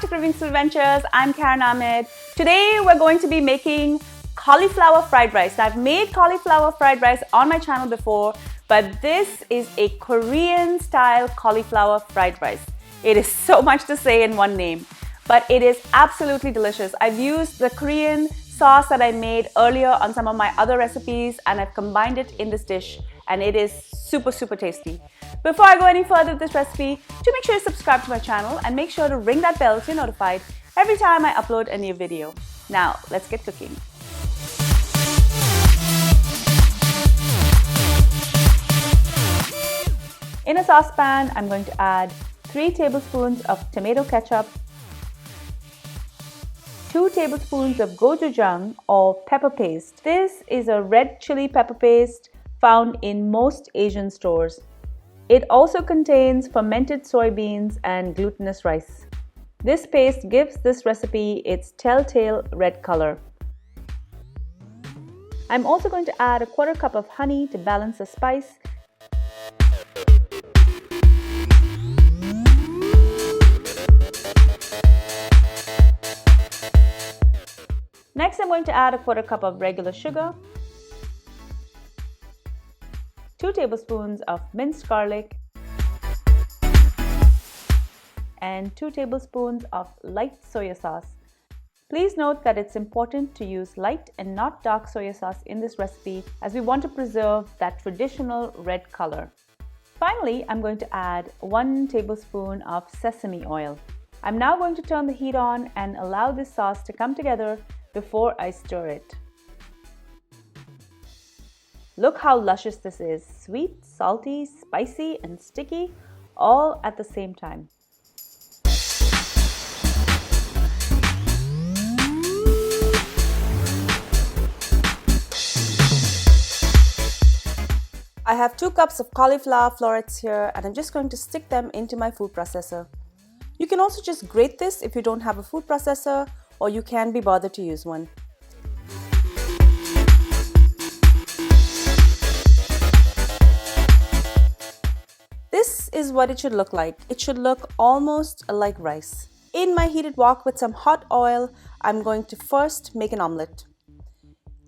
Kravings Adventures. I'm Ahmed. Today we're going to be making cauliflower fried rice. Now, I've made cauliflower fried rice on my channel before, but this is a Korean style cauliflower fried rice. It is so much to say in one name, but it is absolutely delicious. I've used the Korean sauce that I made earlier on some of my other recipes, and I've combined it in this dish, and it is super tasty. Before I go any further with this recipe, do make sure you subscribe to my channel and make sure to ring that bell so you're notified every time I upload a new video. Now, let's get cooking. In a saucepan, I'm going to add 3 tablespoons of tomato ketchup, 2 tablespoons of gochujang or pepper paste. This is a red chili pepper paste found in most Asian stores. It also contains fermented soybeans and glutinous rice. This paste gives this recipe its telltale red color. I'm also going to add a 1/4 cup of honey to balance the spice. Next, I'm going to add a 1/4 cup of regular sugar, 2 tablespoons of minced garlic, and 2 tablespoons of light soya sauce. Please note that it's important to use light and not dark soya sauce in this recipe, as we want to preserve that traditional red color. Finally, I'm going to add 1 tablespoon of sesame oil. I'm now going to turn the heat on and allow this sauce to come together before I stir it. Look how luscious this is. Sweet, salty, spicy, and sticky, all at the same time. I have 2 cups of cauliflower florets here, and I'm just going to stick them into my food processor. You can also just grate this if you don't have a food processor, or you can be bothered to use one. This is what it should look like. It should look almost like rice. In my heated wok with some hot oil, I'm going to first make an omelette.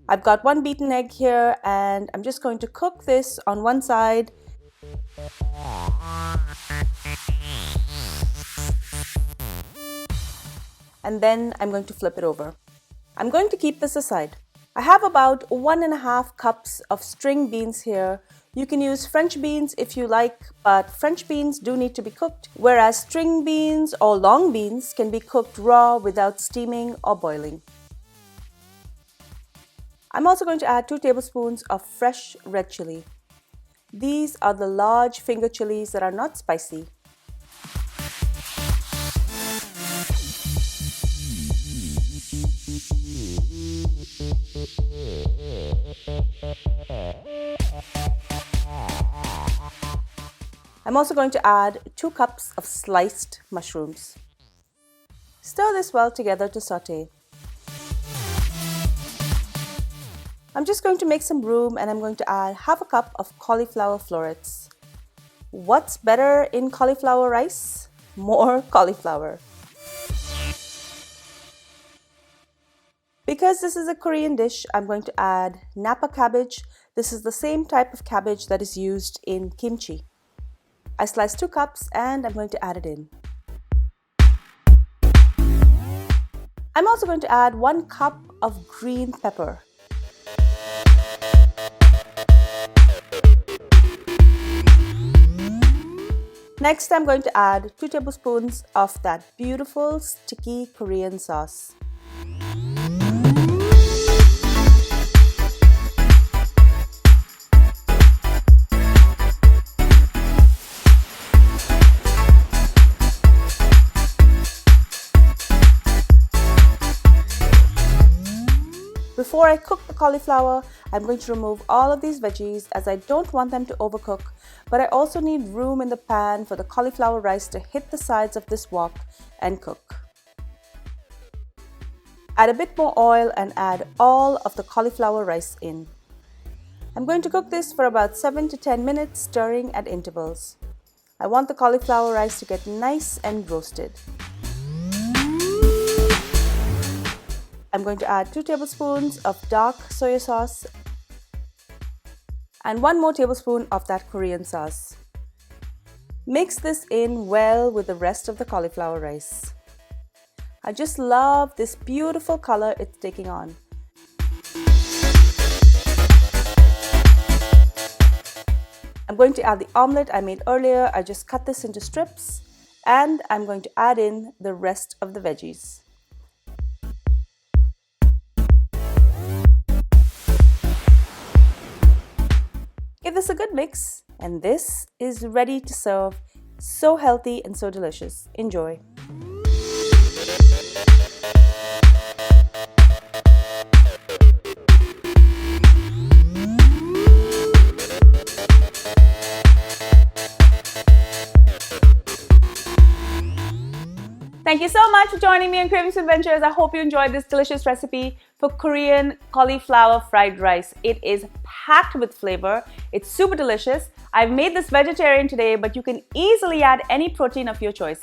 I've got 1 beaten egg here, and I'm just going to cook this on one side. And then I'm going to flip it over. I'm going to keep this aside. I have about 1.5 cups of string beans here. You can use French beans if you like, but French beans do need to be cooked, whereas string beans or long beans can be cooked raw without steaming or boiling. I'm also going to add 2 tablespoons of fresh red chili. These are the large finger chilies that are not spicy. I'm also going to add 2 cups of sliced mushrooms. Stir this well together to saute. I'm just going to make some room, and I'm going to add 1/2 cup of cauliflower florets. What's better in cauliflower rice? More cauliflower. Because this is a Korean dish, I'm going to add Napa cabbage. This is the same type of cabbage that is used in kimchi. I sliced 2 cups and I'm going to add it in. I'm also going to add 1 cup of green pepper. Next, I'm going to add 2 tablespoons of that beautiful sticky Korean sauce. Before I cook the cauliflower, I'm going to remove all of these veggies as I don't want them to overcook, but I also need room in the pan for the cauliflower rice to hit the sides of this wok and cook. Add a bit more oil and add all of the cauliflower rice in. I'm going to cook this for about 7 to 10 minutes, stirring at intervals. I want the cauliflower rice to get nice and roasted. I'm going to add 2 tablespoons of dark soya sauce and 1 more tablespoon of that Korean sauce. Mix this in well with the rest of the cauliflower rice. I just love this beautiful color it's taking on. I'm going to add the omelette I made earlier. I just cut this into strips and I'm going to add in the rest of the veggies. Give this a good mix and this is ready to serve. So healthy and so delicious. Enjoy. Thank you so much for joining me on Cravings Adventures. I hope you enjoyed this delicious recipe for Korean cauliflower fried rice. It is packed with flavor. It's super delicious. I've made this vegetarian today, but you can easily add any protein of your choice.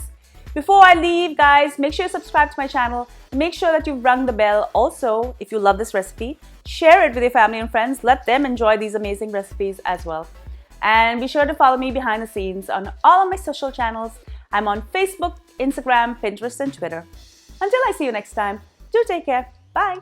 Before I leave, guys, make sure you subscribe to my channel. Make sure that you've rung the bell. Also, if you love this recipe, share it with your family and friends. Let them enjoy these amazing recipes as well. And be sure to follow me behind the scenes on all of my social channels. I'm on Facebook, Instagram, Pinterest, and Twitter. Until I see you next time, do take care. Bye.